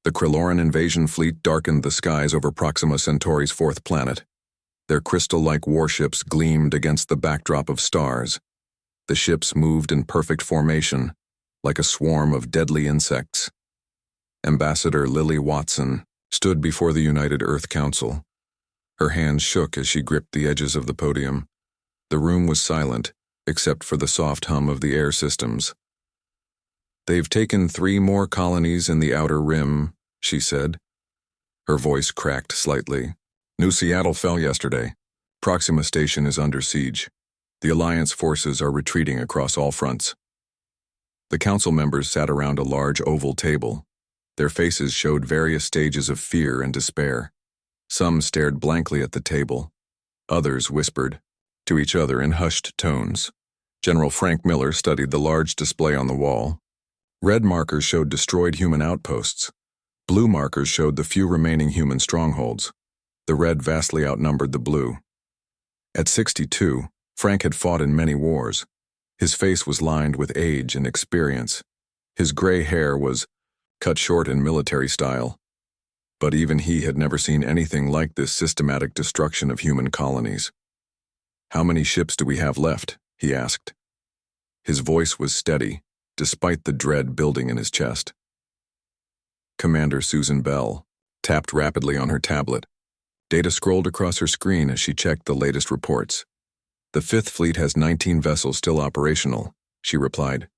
The Krelloran invasion fleet darkened the skies over Proxima Centauri's fourth planet. Their crystal-like warships gleamed against the backdrop of stars. The ships moved in perfect formation, like a swarm of deadly insects. Ambassador Lily Watson stood before the United Earth Council. Her hands shook as she gripped the edges of the podium. The room was silent, except for the soft hum of the air systems. "They've taken 3 more colonies in the Outer Rim," she said. Her voice cracked slightly. "New Seattle fell yesterday. Proxima Station is under siege. The Alliance forces are retreating across all fronts." The council members sat around a large oval table. Their faces showed various stages of fear and despair. Some stared blankly at the table. Others whispered to each other in hushed tones. General Frank Miller studied the large display on the wall. Red markers showed destroyed human outposts. Blue markers showed the few remaining human strongholds. The red vastly outnumbered the blue. At 62, Frank had fought in many wars. His face was lined with age and experience. His gray hair was cut short in military style. But even he had never seen anything like this systematic destruction of human colonies. "How many ships do we have left?" he asked. His voice was steady, despite the dread building in his chest. Commander Susan Bell tapped rapidly on her tablet. Data scrolled across her screen as she checked the latest reports. "The 5th Fleet has 19 vessels still operational," she replied.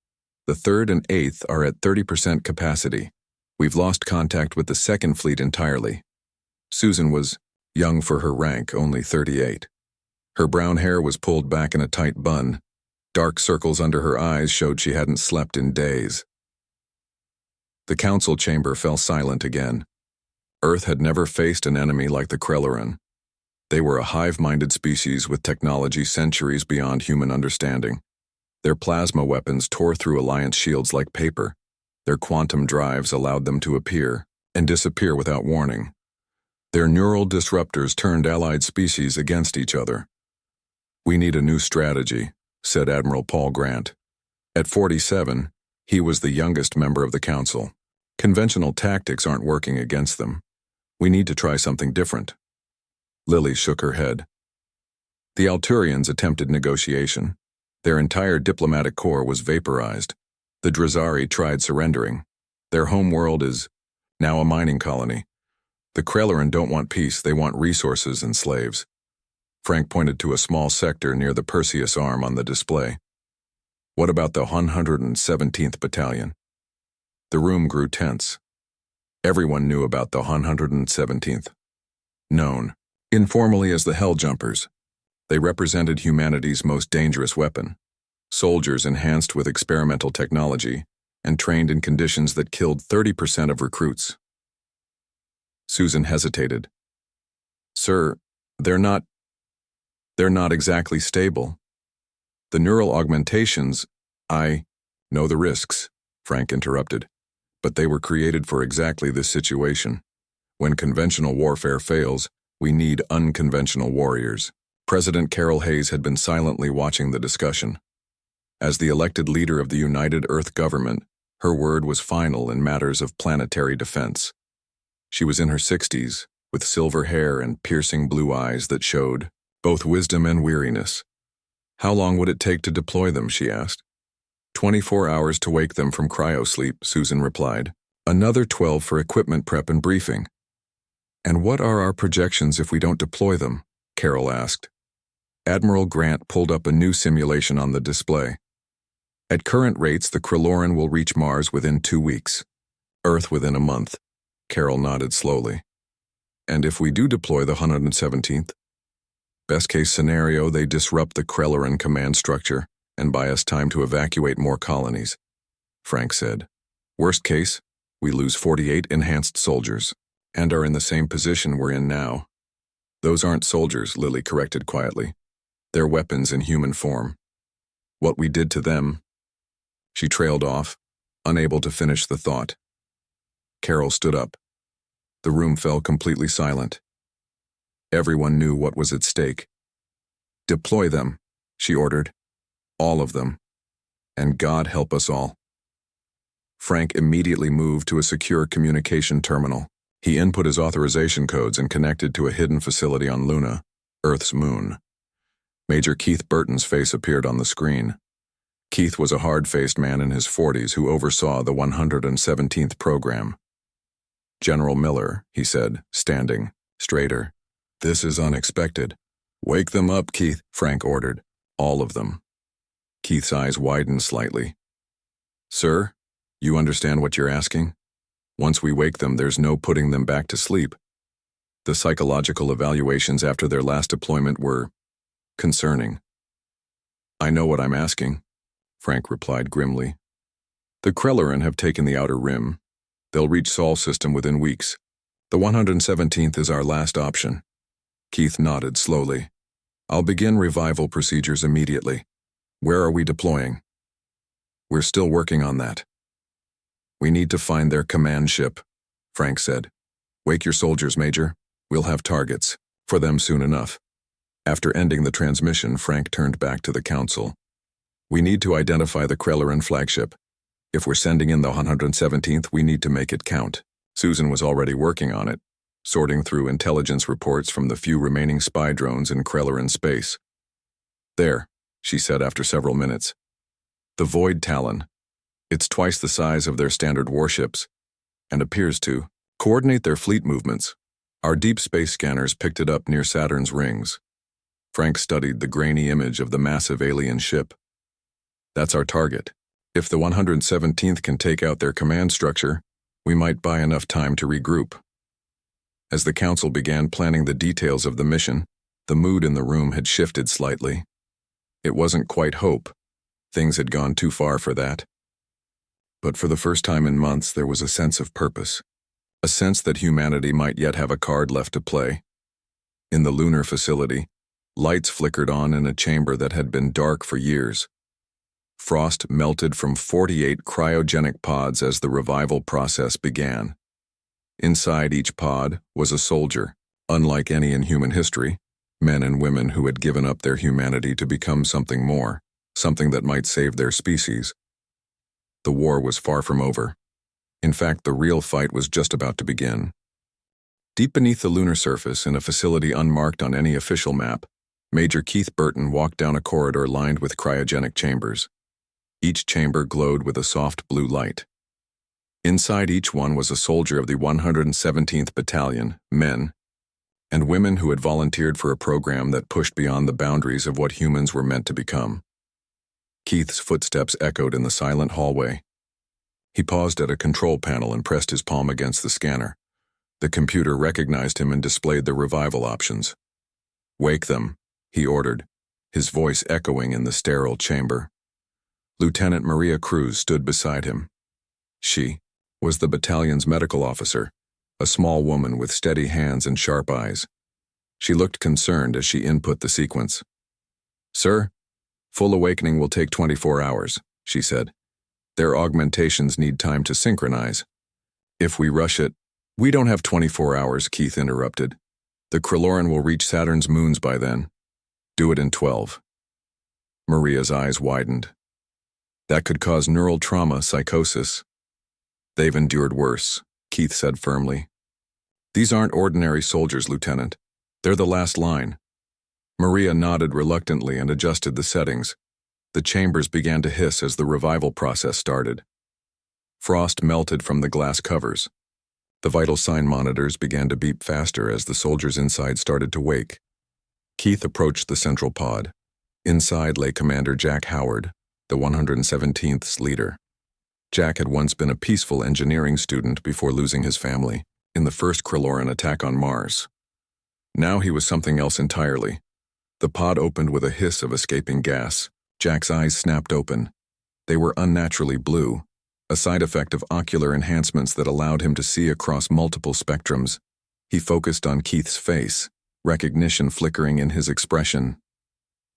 "The 3rd and 8th are at 30% capacity. We've lost contact with the 2nd Fleet entirely." Susan was young for her rank, only 38. Her brown hair was pulled back in a tight bun. Dark circles under her eyes showed she hadn't slept in days. The council chamber fell silent again. Earth had never faced an enemy like the Krelloran. They were a hive-minded species with technology centuries beyond human understanding. Their plasma weapons tore through Alliance shields like paper. Their quantum drives allowed them to appear and disappear without warning. Their neural disruptors turned allied species against each other. "We need a new strategy," said Admiral Paul Grant. At 47, he was the youngest member of the council. "Conventional tactics aren't working against them. We need to try something different." Lily shook her head. The Alturians attempted negotiation. Their entire diplomatic corps was vaporized. The Drazari tried surrendering. Their home world is now a mining colony. The Krelloran don't want peace, they want resources and slaves. Frank pointed to a small sector near the Perseus arm on the display. "What about the 117th Battalion?" The room grew tense. Everyone knew about the 117th. Known informally as the Helljumpers. They represented humanity's most dangerous weapon. Soldiers enhanced with experimental technology and trained in conditions that killed 30% of recruits. Susan hesitated. "Sir, they're not exactly stable. The neural augmentations, I know the risks," Frank interrupted, "but they were created for exactly this situation. When conventional warfare fails, we need unconventional warriors." President Carol Hayes had been silently watching the discussion. As the elected leader of the United Earth government, her word was final in matters of planetary defense. She was in her 60s, with silver hair and piercing blue eyes that showed both wisdom and weariness. "How long would it take to deploy them?" she asked. 24 hours to wake them from cryosleep," Susan replied. "Another 12 for equipment prep and briefing." "And what are our projections if we don't deploy them?" Carol asked. Admiral Grant pulled up a new simulation on the display. "At current rates, the Krelloran will reach Mars within 2 weeks. Earth within a month." Carol nodded slowly. "And if we do deploy the 117th? Best case scenario, they disrupt the Krelloran command structure and buy us time to evacuate more colonies," Frank said. "Worst case, we lose 48 enhanced soldiers and are in the same position we're in now." "Those aren't soldiers," Lily corrected quietly. "They're weapons in human form. What we did to them—" She trailed off, unable to finish the thought. Carol stood up. The room fell completely silent. Everyone knew what was at stake. "Deploy them," she ordered. "All of them. And God help us all." Frank immediately moved to a secure communication terminal. He input his authorization codes and connected to a hidden facility on Luna, Earth's moon. Major Keith Burton's face appeared on the screen. Keith was a hard-faced man in his 40s who oversaw the 117th program. "General Miller," he said, standing straighter. "This is unexpected." "Wake them up, Keith," Frank ordered. "All of them." Keith's eyes widened slightly. "Sir, you understand what you're asking? Once we wake them, there's no putting them back to sleep. The psychological evaluations after their last deployment were concerning." "I know what I'm asking," Frank replied grimly. "The Krelleran have taken the Outer Rim. They'll reach Sol system within weeks. The 117th is our last option." Keith nodded slowly. "I'll begin revival procedures immediately. Where are we deploying?" "We're still working on that." "We need to find their command ship," Frank said. "Wake your soldiers, Major. We'll have targets for them soon enough." After ending the transmission, Frank turned back to the Council. "We need to identify the Krelleran flagship. If we're sending in the 117th, we need to make it count." Susan was already working on it, sorting through intelligence reports from the few remaining spy drones in Krelleran space. "There," she said after several minutes. "The Void Talon. It's twice the size of their standard warships, and appears to coordinate their fleet movements. Our deep space scanners picked it up near Saturn's rings." Frank studied the grainy image of the massive alien ship. "That's our target. If the 117th can take out their command structure, we might buy enough time to regroup." As the Council began planning the details of the mission, the mood in the room had shifted slightly. It wasn't quite hope. Things had gone too far for that. But for the first time in months, there was a sense of purpose. A sense that humanity might yet have a card left to play. In the lunar facility, lights flickered on in a chamber that had been dark for years. Frost melted from 48 cryogenic pods as the revival process began. Inside each pod was a soldier, unlike any in human history, men and women who had given up their humanity to become something more, something that might save their species. The war was far from over. In fact, the real fight was just about to begin. Deep beneath the lunar surface, in a facility unmarked on any official map, Major Keith Burton walked down a corridor lined with cryogenic chambers. Each chamber glowed with a soft blue light. Inside each one was a soldier of the 117th Battalion, men and women who had volunteered for a program that pushed beyond the boundaries of what humans were meant to become. Keith's footsteps echoed in the silent hallway. He paused at a control panel and pressed his palm against the scanner. The computer recognized him and displayed the revival options. "Wake them," he ordered, his voice echoing in the sterile chamber. Lieutenant Maria Cruz stood beside him. She was the battalion's medical officer, a small woman with steady hands and sharp eyes. She looked concerned as she input the sequence. "Sir, full awakening will take 24 hours, she said. "Their augmentations need time to synchronize. If we rush it—" "We don't have 24 hours, Keith interrupted. "The Krelleran will reach Saturn's moons by then. Do it in 12. Maria's eyes widened. "That could cause neural trauma, psychosis." "They've endured worse," Keith said firmly. "These aren't ordinary soldiers, Lieutenant. They're the last line." Maria nodded reluctantly and adjusted the settings. The chambers began to hiss as the revival process started. Frost melted from the glass covers. The vital sign monitors began to beep faster as the soldiers inside started to wake. Keith approached the central pod. Inside lay Commander Jack Howard, the 117th's leader. Jack had once been a peaceful engineering student before losing his family in the first Krelleran attack on Mars. Now he was something else entirely. The pod opened with a hiss of escaping gas. Jack's eyes snapped open. They were unnaturally blue, a side effect of ocular enhancements that allowed him to see across multiple spectrums. He focused on Keith's face, recognition flickering in his expression.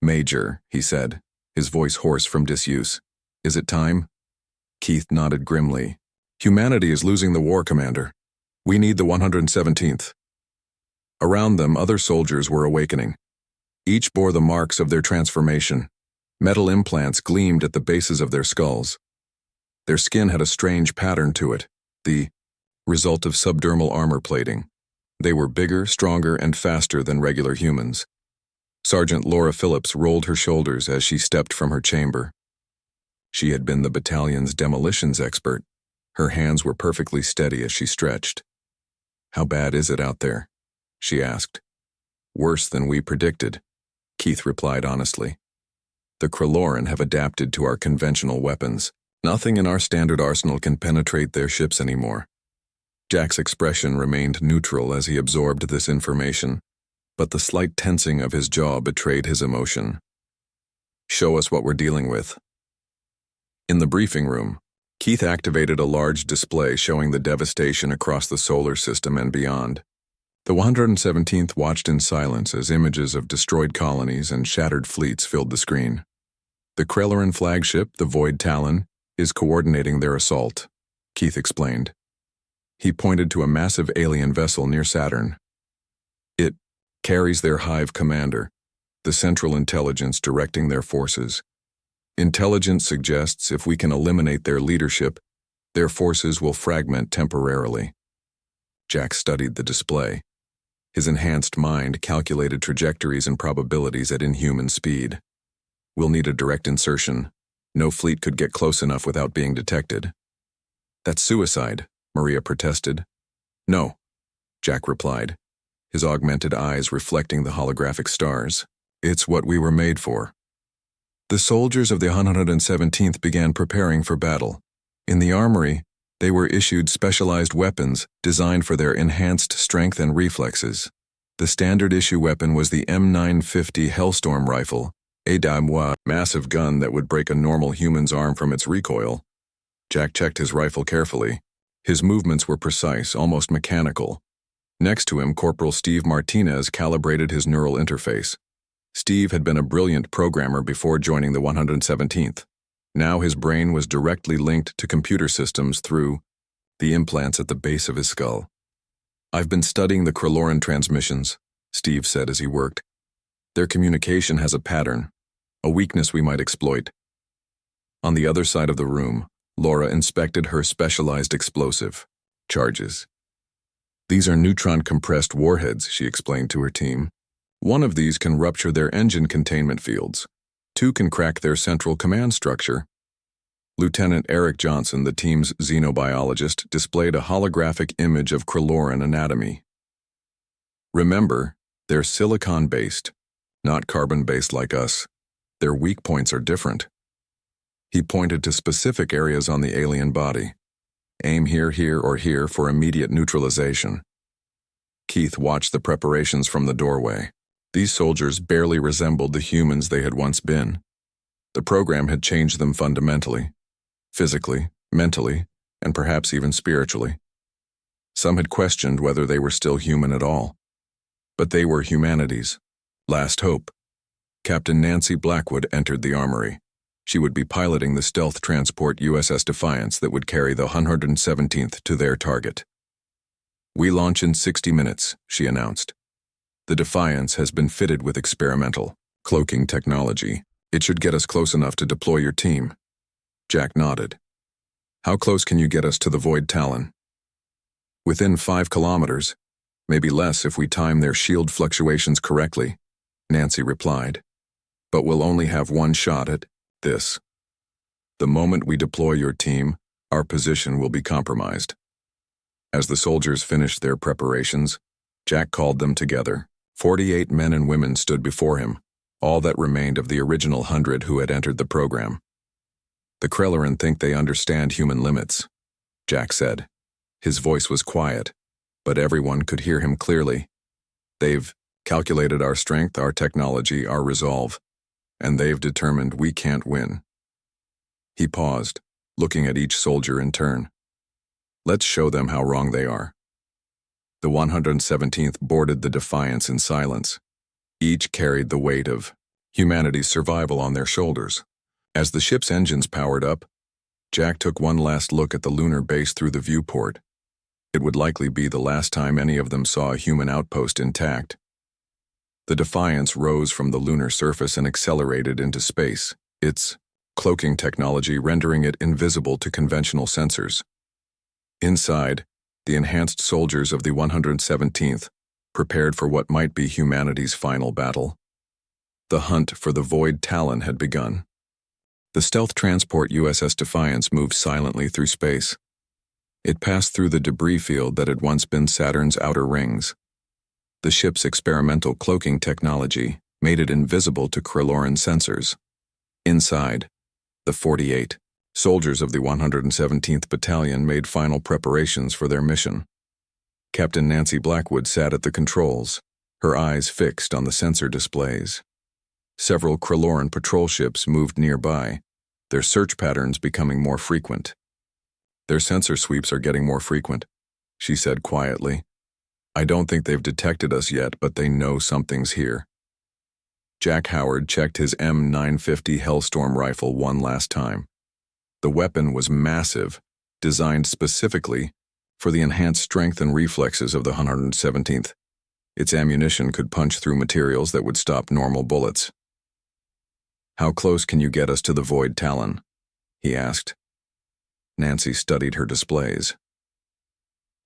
"Major," he said, his voice hoarse from disuse. "Is it time?" Keith nodded grimly. "Humanity is losing the war, Commander. We need the 117th. Around them, other soldiers were awakening. Each bore the marks of their transformation. Metal implants gleamed at the bases of their skulls. Their skin had a strange pattern to it, the result of subdermal armor plating. They were bigger, stronger, and faster than regular humans. Sergeant Laura Phillips rolled her shoulders as she stepped from her chamber. She had been the battalion's demolitions expert. Her hands were perfectly steady as she stretched. "How bad is it out there?" she asked. "Worse than we predicted," Keith replied honestly. "The Kraloran have adapted to our conventional weapons. Nothing in our standard arsenal can penetrate their ships anymore." Jack's expression remained neutral as he absorbed this information, but the slight tensing of his jaw betrayed his emotion. "Show us what we're dealing with." In the briefing room, Keith activated a large display showing the devastation across the solar system and beyond. The 117th watched in silence as images of destroyed colonies and shattered fleets filled the screen. "The Kraloran flagship, the Void Talon, is coordinating their assault," Keith explained. He pointed to a massive alien vessel near Saturn. "It carries their hive commander, the Central Intelligence directing their forces. Intelligence suggests if we can eliminate their leadership, their forces will fragment temporarily." Jack studied the display. His enhanced mind calculated trajectories and probabilities at inhuman speed. "We'll need a direct insertion. No fleet could get close enough without being detected." "That's suicide," Maria protested. "No," Jack replied, his augmented eyes reflecting the holographic stars. "It's what we were made for." The soldiers of the 117th began preparing for battle. In the armory, they were issued specialized weapons designed for their enhanced strength and reflexes. The standard issue weapon was the M950 Hellstorm rifle, a massive gun that would break a normal human's arm from its recoil. Jack checked his rifle carefully. His movements were precise, almost mechanical. Next to him, Corporal Steve Martinez calibrated his neural interface. Steve had been a brilliant programmer before joining the 117th. Now his brain was directly linked to computer systems through the implants at the base of his skull. "I've been studying the Kraloran transmissions," Steve said as he worked. "Their communication has a pattern, a weakness we might exploit." On the other side of the room, Laura inspected her specialized explosive charges. "These are neutron-compressed warheads," she explained to her team. "One of these can rupture their engine containment fields. 2 can crack their central command structure." Lieutenant Eric Johnson, the team's xenobiologist, displayed a holographic image of Kraloran anatomy. "Remember, they're silicon-based, not carbon-based like us. Their weak points are different." He pointed to specific areas on the alien body. "Aim here, here, or here for immediate neutralization." Keith watched the preparations from the doorway. These soldiers barely resembled the humans they had once been. The program had changed them fundamentally, physically, mentally, and perhaps even spiritually. Some had questioned whether they were still human at all. But they were humanity's last hope. Captain Nancy Blackwood entered the armory. She would be piloting the stealth transport USS Defiance that would carry the 117th to their target. "We launch in 60 minutes, she announced. "The Defiance has been fitted with experimental cloaking technology. It should get us close enough to deploy your team." Jack nodded. "How close can you get us to the Void Talon?" "Within 5 kilometers, maybe less if we time their shield fluctuations correctly," Nancy replied. "But we'll only have one shot at this. The moment we deploy your team, our position will be compromised." As the soldiers finished their preparations, Jack called them together. 48 men and women stood before him, all that remained of the original 100 who had entered the program. "The Kraloran think they understand human limits," Jack said. His voice was quiet, but everyone could hear him clearly. "They've calculated our strength, our technology, our resolve, and they've determined we can't win." He paused, looking at each soldier in turn. "Let's show them how wrong they are." The 117th boarded the Defiance in silence. Each carried the weight of humanity's survival on their shoulders. As the ship's engines powered up, Jack took one last look at the lunar base through the viewport. It would likely be the last time any of them saw a human outpost intact. The Defiance rose from the lunar surface and accelerated into space, its cloaking technology rendering it invisible to conventional sensors. Inside, the enhanced soldiers of the 117th prepared for what might be humanity's final battle. The hunt for the Void Talon had begun. The stealth transport USS Defiance moved silently through space. It passed through the debris field that had once been Saturn's outer rings. The ship's experimental cloaking technology made it invisible to Kryloran sensors. Inside, the 48 soldiers of the 117th Battalion made final preparations for their mission. Captain Nancy Blackwood sat at the controls, her eyes fixed on the sensor displays. Several Kryloran patrol ships moved nearby, their search patterns becoming more frequent. Their sensor sweeps are getting more frequent, she said quietly. I don't think they've detected us yet, but they know something's here. Jack Howard checked his M950 Hellstorm rifle one last time. The weapon was massive, designed specifically for the enhanced strength and reflexes of the 117th. Its ammunition could punch through materials that would stop normal bullets. How close can you get us to the Void Talon? He asked. Nancy studied her displays.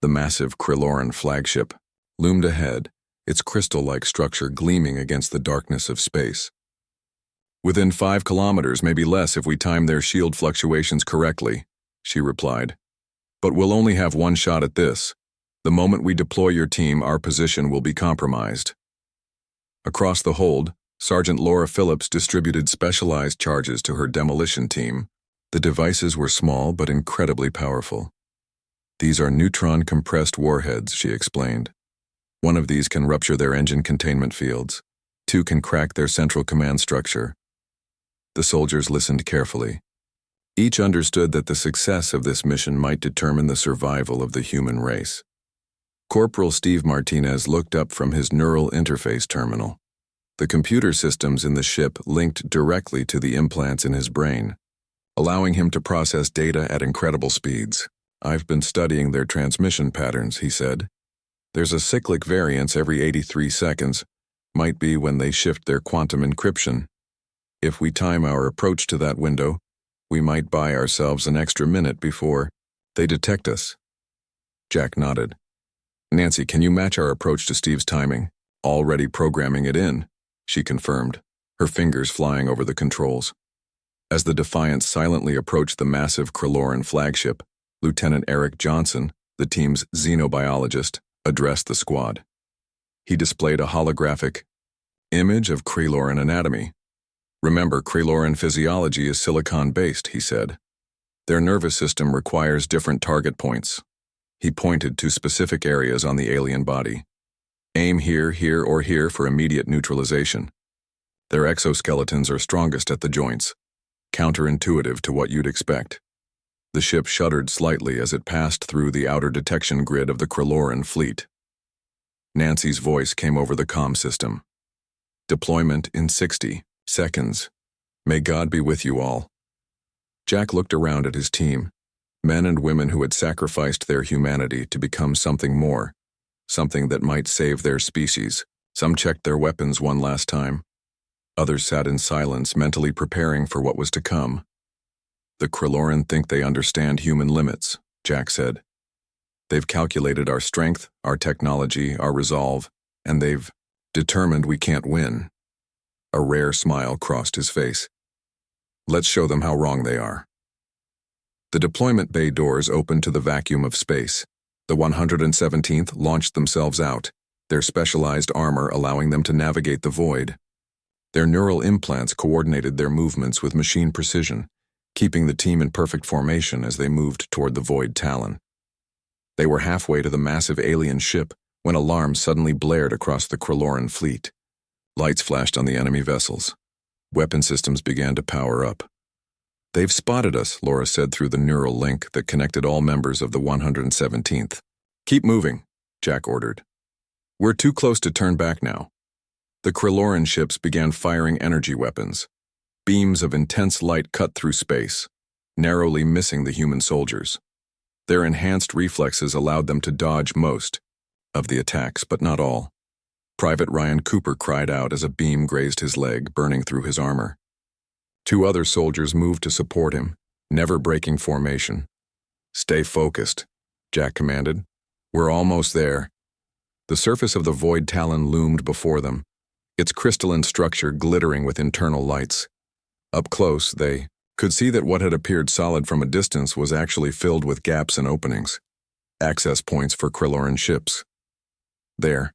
The massive Kryloran flagship loomed ahead, its crystal-like structure gleaming against the darkness of space. Within 5 kilometers, maybe less if we time their shield fluctuations correctly, she replied. But we'll only have one shot at this. The moment we deploy your team, our position will be compromised. Across the hold, Sergeant Laura Phillips distributed specialized charges to her demolition team. The devices were small but incredibly powerful. These are neutron-compressed warheads, she explained. One of these can rupture their engine containment fields. 2 can crack their central command structure. The soldiers listened carefully. Each understood that the success of this mission might determine the survival of the human race. Corporal Steve Martinez looked up from his neural interface terminal. The computer systems in the ship linked directly to the implants in his brain, allowing him to process data at incredible speeds. I've been studying their transmission patterns, he said. There's a cyclic variance every 83 seconds, might be when they shift their quantum encryption. If we time our approach to that window, we might buy ourselves an extra minute before they detect us. Jack nodded. Nancy, can you match our approach to Steve's timing? Already programming it in, she confirmed, her fingers flying over the controls. As the Defiance silently approached the massive Kryloran flagship, Lieutenant Eric Johnson, the team's xenobiologist, addressed the squad. He displayed a holographic image of Kryloran anatomy. Remember, Kryloran physiology is silicon-based, he said. Their nervous system requires different target points. He pointed to specific areas on the alien body. Aim here, here, or here for immediate neutralization. Their exoskeletons are strongest at the joints, counterintuitive to what you'd expect. The ship shuddered slightly as it passed through the outer detection grid of the Kryloran fleet. Nancy's voice came over the comm system. Deployment in 60 seconds. May God be with you all. Jack looked around at his team, men and women who had sacrificed their humanity to become something more, something that might save their species. Some checked their weapons one last time. Others sat in silence, mentally preparing for what was to come. The Kryloran think they understand human limits, Jack said. They've calculated our strength, our technology, our resolve, and they've determined we can't win. A rare smile crossed his face. Let's show them how wrong they are. The deployment bay doors opened to the vacuum of space. The 117th launched themselves out, their specialized armor allowing them to navigate the void. Their neural implants coordinated their movements with machine precision, keeping the team in perfect formation as they moved toward the Void Talon. They were halfway to the massive alien ship when alarms suddenly blared across the Kryloran fleet. Lights flashed on the enemy vessels. Weapon systems began to power up. They've spotted us, Laura said through the neural link that connected all members of the 117th. Keep moving, Jack ordered. We're too close to turn back now. The Kryloran ships began firing energy weapons. Beams of intense light cut through space, narrowly missing the human soldiers. Their enhanced reflexes allowed them to dodge most of the attacks, but not all. Private Ryan Cooper cried out as a beam grazed his leg, burning through his armor. Two other soldiers moved to support him, never breaking formation. "Stay focused," Jack commanded. "We're almost there." The surface of the void talon loomed before them, its crystalline structure glittering with internal lights. Up close, they could see that what had appeared solid from a distance was actually filled with gaps and openings, access points for Kryloran ships. "There,"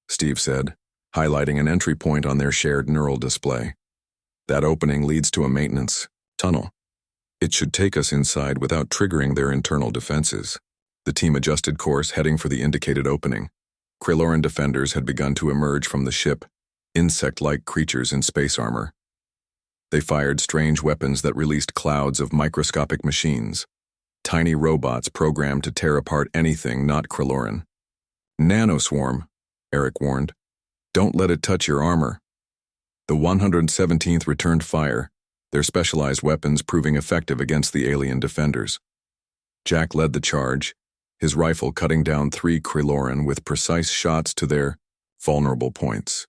Steve said, highlighting an entry point on their shared neural display. "That opening leads to a maintenance tunnel. It should take us inside without triggering their internal defenses." The team adjusted course, heading for the indicated opening. Kryloran defenders had begun to emerge from the ship, insect-like creatures in space armor. They fired strange weapons that released clouds of microscopic machines, tiny robots programmed to tear apart anything not Kryloran. "Nanoswarm," Eric warned. "Don't let it touch your armor." The 117th returned fire, their specialized weapons proving effective against the alien defenders. Jack led the charge, his rifle cutting down 3 Kryloran with precise shots to their vulnerable points.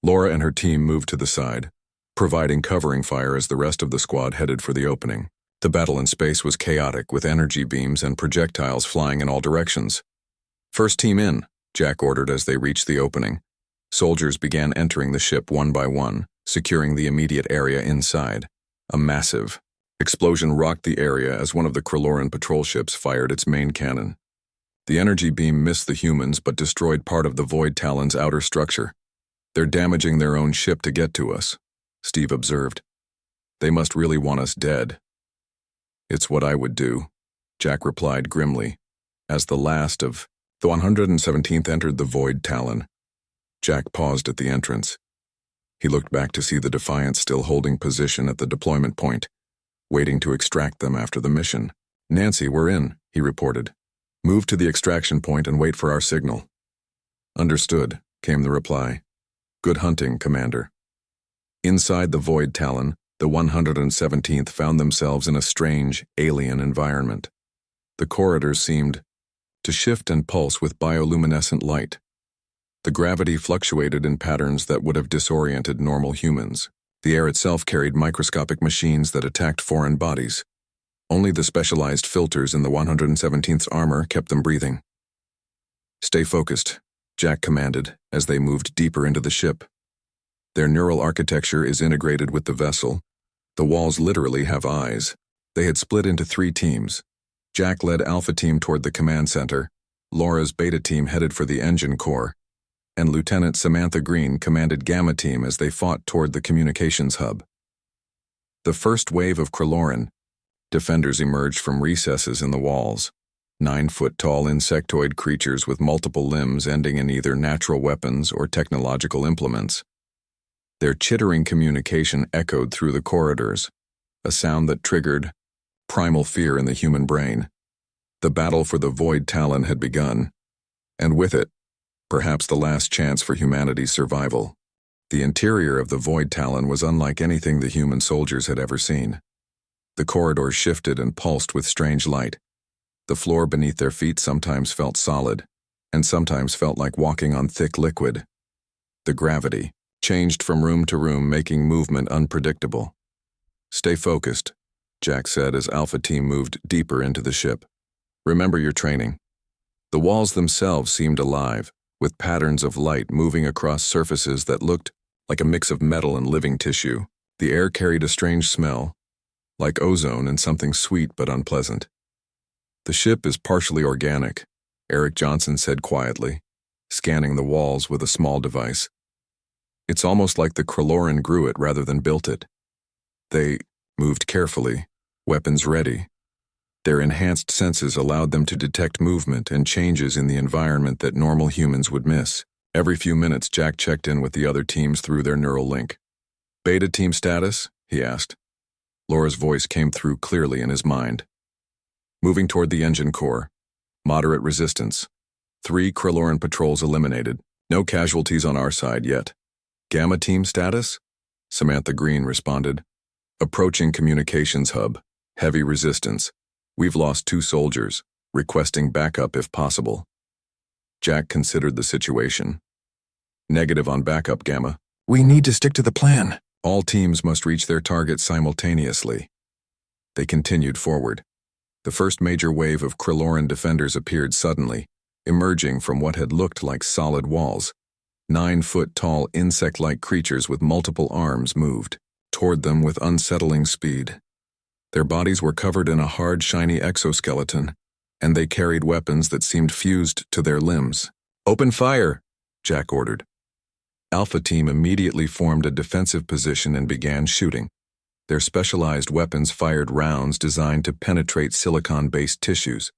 Laura and her team moved to the side, providing covering fire as the rest of the squad headed for the opening. The battle in space was chaotic, with energy beams and projectiles flying in all directions. "First team in," Jack ordered as they reached the opening. Soldiers began entering the ship one by one, securing the immediate area inside. A massive explosion rocked the area as one of the Kryloran patrol ships fired its main cannon. The energy beam missed the humans but destroyed part of the Void Talon's outer structure. "They're damaging their own ship to get to us," Steve observed. "They must really want us dead." "It's what I would do," Jack replied grimly, as the last of the 117th entered the Void Talon. Jack paused at the entrance. He looked back to see the Defiant still holding position at the deployment point, waiting to extract them after the mission. "Nancy, we're in," he reported. "Move to the extraction point and wait for our signal." "Understood," came the reply. "Good hunting, Commander." Inside the Void Talon, the 117th found themselves in a strange, alien environment. The corridors seemed to shift and pulse with bioluminescent light. The gravity fluctuated in patterns that would have disoriented normal humans. The air itself carried microscopic machines that attacked foreign bodies. Only the specialized filters in the 117th's armor kept them breathing. "Stay focused," Jack commanded as they moved deeper into the ship. Their neural architecture is integrated with the vessel. The walls literally have eyes. They had split into 3 teams. Jack led Alpha Team toward the command center, Laura's Beta Team headed for the engine core, and Lieutenant Samantha Green commanded Gamma Team as they fought toward the communications hub. The first wave of Kryloran defenders emerged from recesses in the walls, 9-foot-tall insectoid creatures with multiple limbs ending in either natural weapons or technological implements. Their chittering communication echoed through the corridors, a sound that triggered primal fear in the human brain. The battle for the Void Talon had begun, and with it, perhaps the last chance for humanity's survival. The interior of the Void Talon was unlike anything the human soldiers had ever seen. The corridors shifted and pulsed with strange light. The floor beneath their feet sometimes felt solid, and sometimes felt like walking on thick liquid. The gravity changed from room to room, making movement unpredictable. "Stay focused," Jack said as Alpha Team moved deeper into the ship. "Remember your training." The walls themselves seemed alive, with patterns of light moving across surfaces that looked like a mix of metal and living tissue. The air carried a strange smell, like ozone and something sweet but unpleasant. "The ship is partially organic," Eric Johnson said quietly, scanning the walls with a small device. "It's almost like the Kryloran grew it rather than built it." They moved carefully, weapons ready. Their enhanced senses allowed them to detect movement and changes in the environment that normal humans would miss. Every few minutes, Jack checked in with the other teams through their neural link. "Beta Team status?" he asked. Laura's voice came through clearly in his mind. "Moving toward the engine core. Moderate resistance. 3 Kryloran patrols eliminated. No casualties on our side yet." "Gamma Team status?" Samantha Green responded. "Approaching communications hub. Heavy resistance. We've lost 2 soldiers, requesting backup if possible." Jack considered the situation. "Negative on backup, Gamma." "We need to stick to the plan," All teams must reach their target simultaneously. They continued forward. The first major wave of Krylloran defenders appeared suddenly, emerging from what had looked like solid walls. 9-foot-tall insect-like creatures with multiple arms moved toward them with unsettling speed. Their bodies were covered in a hard, shiny exoskeleton, and they carried weapons that seemed fused to their limbs. "Open fire!" Jack ordered. Alpha Team immediately formed a defensive position and began shooting. Their specialized weapons fired rounds designed to penetrate silicon-based tissues.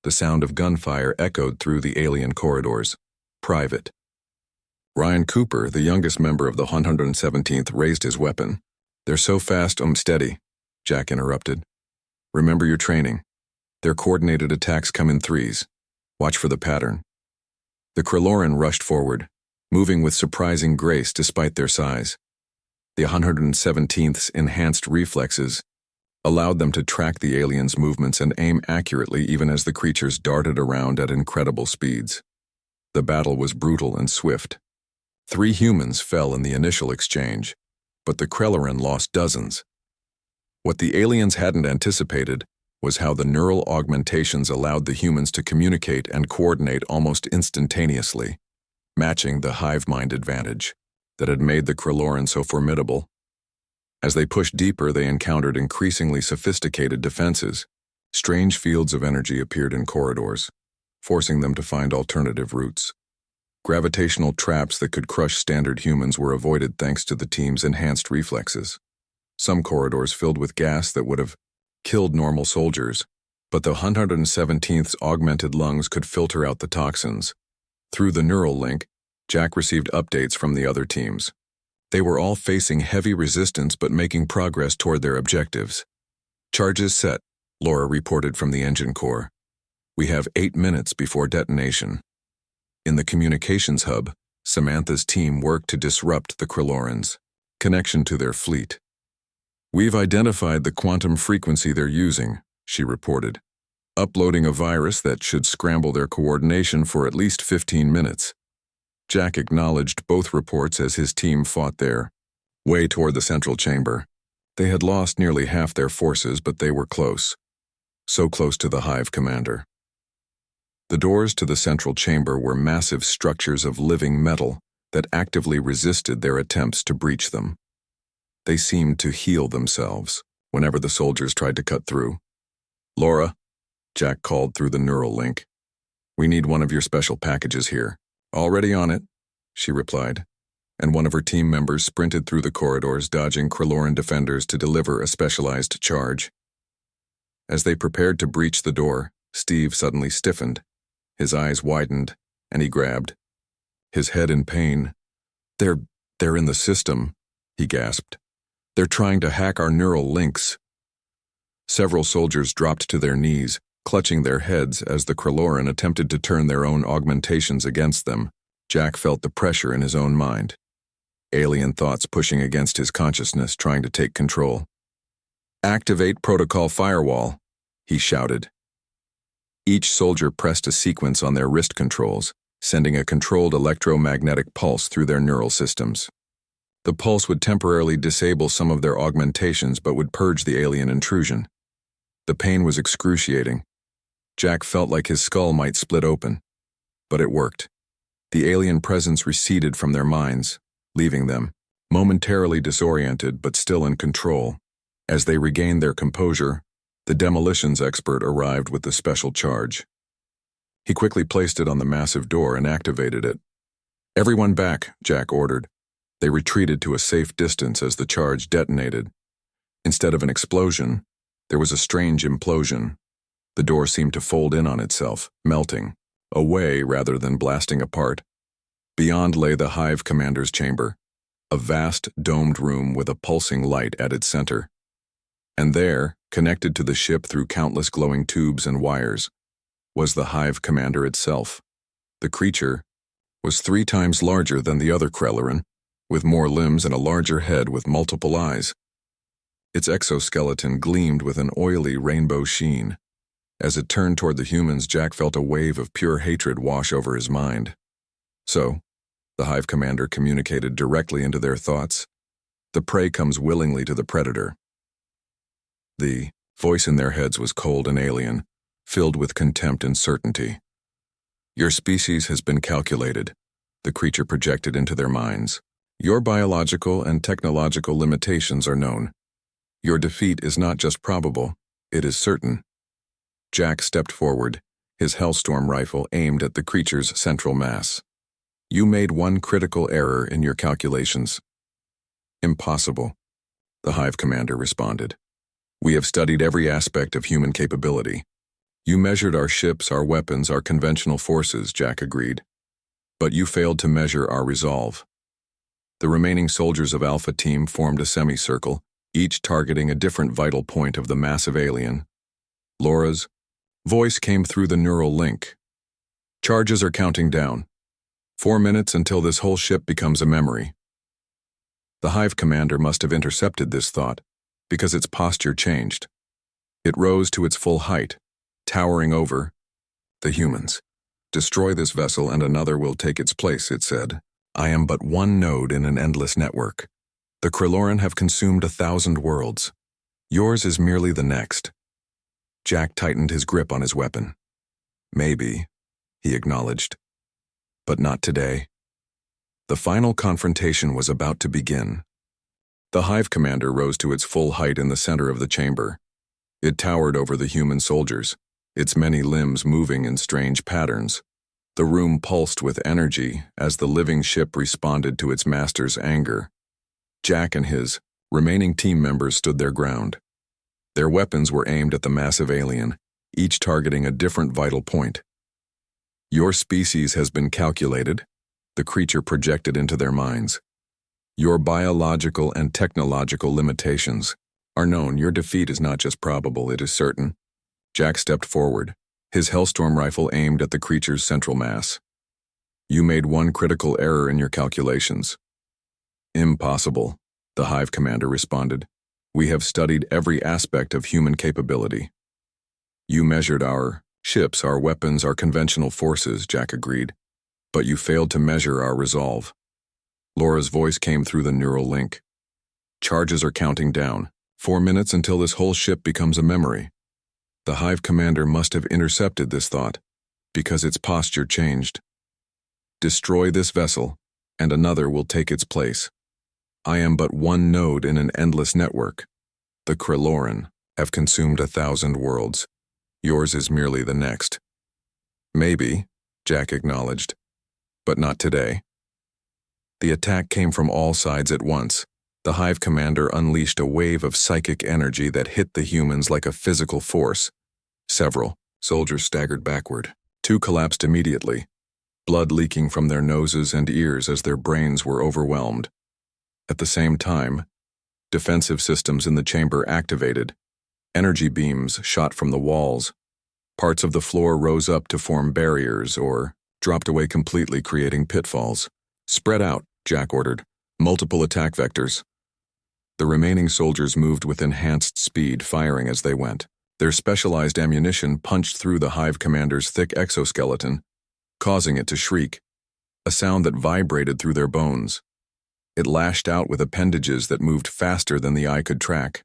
The sound of gunfire echoed through the alien corridors. Private Ryan Cooper, the youngest member of the 117th, raised his weapon. "They're so fast, steady," Jack interrupted. "Remember your training. Their coordinated attacks come in threes. Watch for the pattern." The Krylloran rushed forward, moving with surprising grace despite their size. The 117th's enhanced reflexes allowed them to track the aliens' movements and aim accurately even as the creatures darted around at incredible speeds. The battle was brutal and swift. 3 humans fell in the initial exchange, but the Krylloran lost dozens. What the aliens hadn't anticipated was how the neural augmentations allowed the humans to communicate and coordinate almost instantaneously, matching the hive mind advantage that had made the Krylloran so formidable. As they pushed deeper, they encountered increasingly sophisticated defenses. Strange fields of energy appeared in corridors, forcing them to find alternative routes. Gravitational traps that could crush standard humans were avoided thanks to the team's enhanced reflexes. Some corridors filled with gas that would have killed normal soldiers, but the 117th's augmented lungs could filter out the toxins. Through the neural link, Jack received updates from the other teams. They were all facing heavy resistance but making progress toward their objectives. "Charges set," Laura reported from the engine core. "We have 8 minutes before detonation." In the communications hub, Samantha's team worked to disrupt the Kryllorans' connection to their fleet. "We've identified the quantum frequency they're using," she reported, "uploading a virus that should scramble their coordination for at least 15 minutes. Jack acknowledged both reports as his team fought their way toward the central chamber. They had lost nearly half their forces, but they were close. So close to the hive commander. The doors to the central chamber were massive structures of living metal that actively resisted their attempts to breach them. They seemed to heal themselves whenever the soldiers tried to cut through. "Laura," Jack called through the neural link. "We need one of your special packages here." "Already on it," she replied, and one of her team members sprinted through the corridors, dodging Krylloran defenders to deliver a specialized charge. As they prepared to breach the door, Steve suddenly stiffened. His eyes widened, and he grabbed his head in pain. They're in the system," he gasped. "They're trying to hack our neural links." Several soldiers dropped to their knees, clutching their heads as the Krylloran attempted to turn their own augmentations against them. Jack felt the pressure in his own mind. Alien thoughts pushing against his consciousness, trying to take control. "Activate protocol firewall," he shouted. Each soldier pressed a sequence on their wrist controls, sending a controlled electromagnetic pulse through their neural systems. The pulse would temporarily disable some of their augmentations but would purge the alien intrusion. The pain was excruciating. Jack felt like his skull might split open. But it worked. The alien presence receded from their minds, leaving them momentarily disoriented but still in control. As they regained their composure, the demolitions expert arrived with the special charge. He quickly placed it on the massive door and activated it. "Everyone back," Jack ordered. They retreated to a safe distance as the charge detonated. Instead of an explosion, there was a strange implosion. The door seemed to fold in on itself, melting away rather than blasting apart. Beyond lay the hive commander's chamber, a vast domed room with a pulsing light at its center. And there, connected to the ship through countless glowing tubes and wires, was the hive commander itself. The creature was 3 times larger than the other Krylloran, with more limbs and a larger head with multiple eyes. Its exoskeleton gleamed with an oily rainbow sheen. As it turned toward the humans, Jack felt a wave of pure hatred wash over his mind. So, the hive commander communicated directly into their thoughts. The prey comes willingly to the predator. The voice in their heads was cold and alien, filled with contempt and certainty. Your species has been calculated, the creature projected into their minds. Your biological and technological limitations are known. Your defeat is not just probable, it is certain. Jack stepped forward, his Hellstorm rifle aimed at the creature's central mass. You made one critical error in your calculations. Impossible, the Hive commander responded. We have studied every aspect of human capability. You measured our ships, our weapons, our conventional forces, Jack agreed. But you failed to measure our resolve. The remaining soldiers of Alpha Team formed a semicircle, each targeting a different vital point of the massive alien. Laura's voice came through the neural link. Charges are counting down. 4 minutes until this whole ship becomes a memory. The Hive commander must have intercepted this thought, because its posture changed. It rose to its full height, towering over the humans. Destroy this vessel and another will take its place, it said. I am but one node in an endless network. The Krylloran have consumed 1,000 worlds. Yours is merely the next. Jack tightened his grip on his weapon. Maybe, he acknowledged. But not today. The final confrontation was about to begin. The Hive commander rose to its full height in the center of the chamber. It towered over the human soldiers, its many limbs moving in strange patterns. The room pulsed with energy as the living ship responded to its master's anger. Jack and his remaining team members stood their ground. Their weapons were aimed at the massive alien, each targeting a different vital point. Your species has been calculated, the creature projected into their minds. Your biological and technological limitations are known. Your defeat is not just probable, it is certain. Jack stepped forward, his Hellstorm rifle aimed at the creature's central mass. You made one critical error in your calculations. Impossible, the Hive commander responded. We have studied every aspect of human capability. You measured our ships, our weapons, our conventional forces, Jack agreed. But you failed to measure our resolve. Laura's voice came through the neural link. Charges are counting down. 4 minutes until this whole ship becomes a memory. The Hive commander must have intercepted this thought, because its posture changed. Destroy this vessel, and another will take its place. I am but one node in an endless network. The Krylloran have consumed 1,000 worlds. Yours is merely the next. Maybe, Jack acknowledged, but not today. The attack came from all sides at once. The Hive commander unleashed a wave of psychic energy that hit the humans like a physical force. Several soldiers staggered backward. 2 collapsed immediately, blood leaking from their noses and ears as their brains were overwhelmed. At the same time, defensive systems in the chamber activated. Energy beams shot from the walls. Parts of the floor rose up to form barriers or dropped away completely, creating pitfalls. Spread out, Jack ordered. Multiple attack vectors. The remaining soldiers moved with enhanced speed, firing as they went. Their specialized ammunition punched through the Hive commander's thick exoskeleton, causing it to shriek, a sound that vibrated through their bones. It lashed out with appendages that moved faster than the eye could track.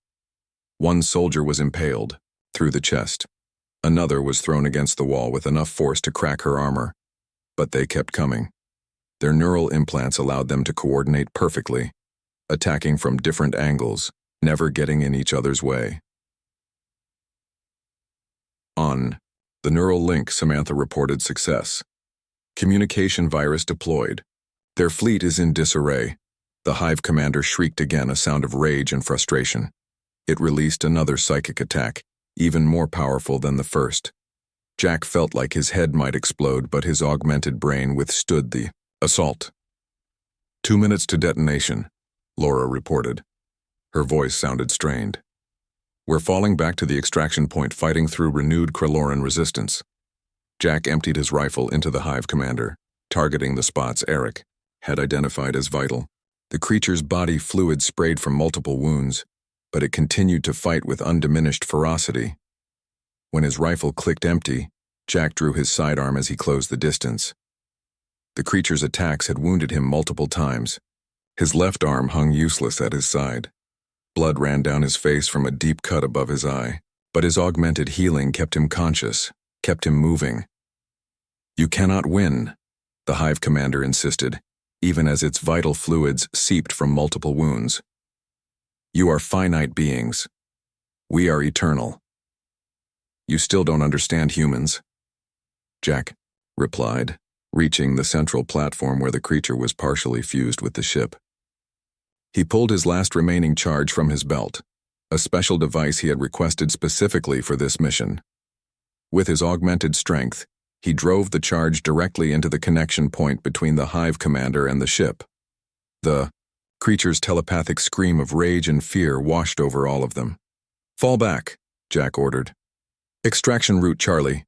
One soldier was impaled, through the chest. Another was thrown against the wall with enough force to crack her armor. But they kept coming. Their neural implants allowed them to coordinate perfectly, attacking from different angles, never getting in each other's way. On the neural link, Samantha reported success. Communication virus deployed. Their fleet is in disarray. The Hive commander shrieked again, a sound of rage and frustration. It released another psychic attack, even more powerful than the first. Jack felt like his head might explode, but his augmented brain withstood the assault. 2 minutes to detonation, Laura reported. Her voice sounded strained. We're falling back to the extraction point, fighting through renewed Krylloran resistance. Jack emptied his rifle into the Hive commander, targeting the spots Eric had identified as vital. The creature's body fluid sprayed from multiple wounds, but it continued to fight with undiminished ferocity. When his rifle clicked empty, Jack drew his sidearm as he closed the distance. The creature's attacks had wounded him multiple times, His left arm hung useless at his side. Blood ran down his face from a deep cut above his eye, but his augmented healing kept him conscious, kept him moving. "You cannot win," the Hive commander insisted, even as its vital fluids seeped from multiple wounds. "You are finite beings. We are eternal. You still don't understand humans," Jack replied, reaching the central platform where the creature was partially fused with the ship. He pulled his last remaining charge from his belt, a special device he had requested specifically for this mission. With his augmented strength, he drove the charge directly into the connection point between the Hive commander and the ship. The creature's telepathic scream of rage and fear washed over all of them. "Fall back," Jack ordered. "Extraction route, Charlie."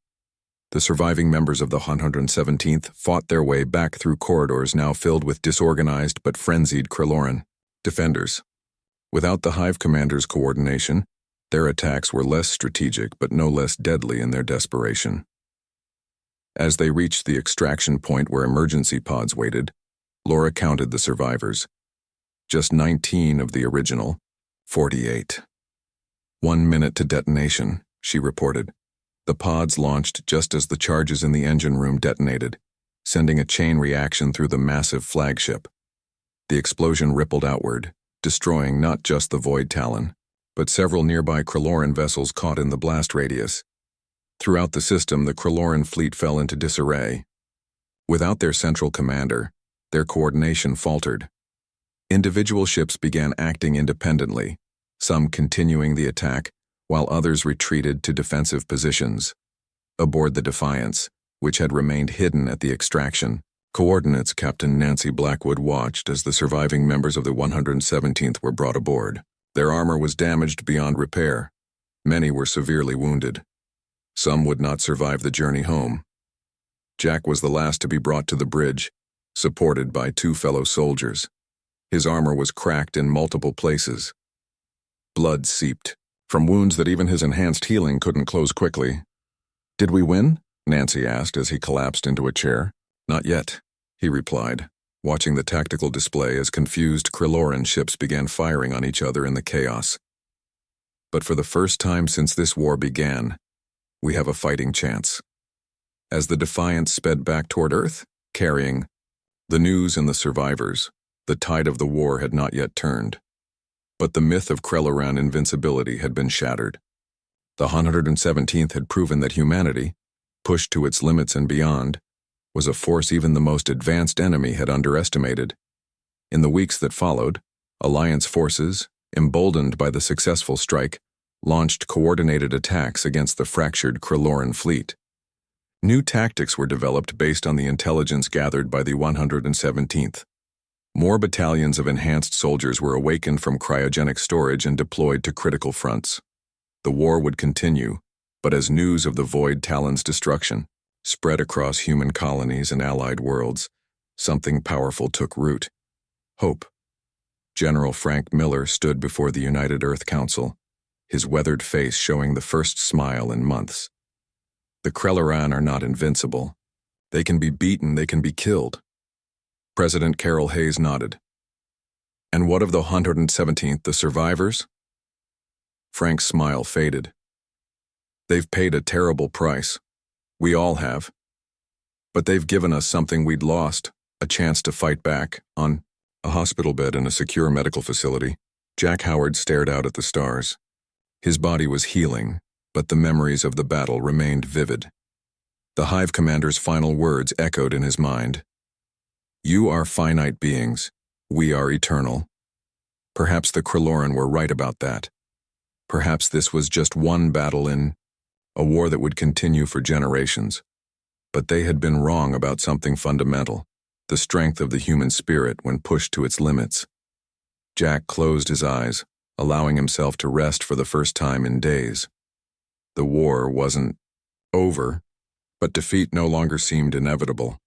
The surviving members of the 117th fought their way back through corridors now filled with disorganized but frenzied Krelloran defenders. Without the Hive commander's coordination, their attacks were less strategic but no less deadly in their desperation. As they reached the extraction point where emergency pods waited, Laura counted the survivors. Just 19 of the original 48. 1 minute to detonation, she reported. The pods launched just as the charges in the engine room detonated, sending a chain reaction through the massive flagship. The explosion rippled outward, destroying not just the Void Talon, but several nearby Krelloran vessels caught in the blast radius. Throughout the system, the Krelloran fleet fell into disarray. Without their central commander, their coordination faltered. Individual ships began acting independently, some continuing the attack, while others retreated to defensive positions. Aboard the Defiance, which had remained hidden at the extraction, coordinates Captain Nancy Blackwood watched as the surviving members of the 117th were brought aboard. Their armor was damaged beyond repair. Many were severely wounded. Some would not survive the journey home. Jack was the last to be brought to the bridge, supported by 2 fellow soldiers. His armor was cracked in multiple places. Blood seeped from wounds that even his enhanced healing couldn't close quickly. "Did we win?" Nancy asked as he collapsed into a chair. "Not yet," he replied, watching the tactical display as confused Krelloran ships began firing on each other in the chaos. "But for the first time since this war began, we have a fighting chance." As the Defiance sped back toward Earth, carrying the news and the survivors, the tide of the war had not yet turned. But the myth of Krelloran invincibility had been shattered. The 117th had proven that humanity, pushed to its limits and beyond, was a force even the most advanced enemy had underestimated. In the weeks that followed, Alliance forces, emboldened by the successful strike, launched coordinated attacks against the fractured Krelloran fleet. New tactics were developed based on the intelligence gathered by the 117th. More battalions of enhanced soldiers were awakened from cryogenic storage and deployed to critical fronts. The war would continue, but as news of the Void Talon's destruction spread across human colonies and allied worlds, something powerful took root. Hope. General Frank Miller stood before the United Earth Council, his weathered face showing the first smile in months. "The Krelloran are not invincible. They can be beaten, they can be killed." President Carol Hayes nodded. "And what of the 117th, the survivors?" Frank's smile faded. "They've paid a terrible price. We all have. But they've given us something we'd lost, a chance to fight back, on a hospital bed in a secure medical facility." Jack Howard stared out at the stars. His body was healing, but the memories of the battle remained vivid. The Hive commander's final words echoed in his mind. "You are finite beings. We are eternal." Perhaps the Krelloran were right about that. Perhaps this was just one battle in a war that would continue for generations. But they had been wrong about something fundamental, the strength of the human spirit when pushed to its limits. Jack closed his eyes, allowing himself to rest for the first time in days. The war wasn't over, but defeat no longer seemed inevitable.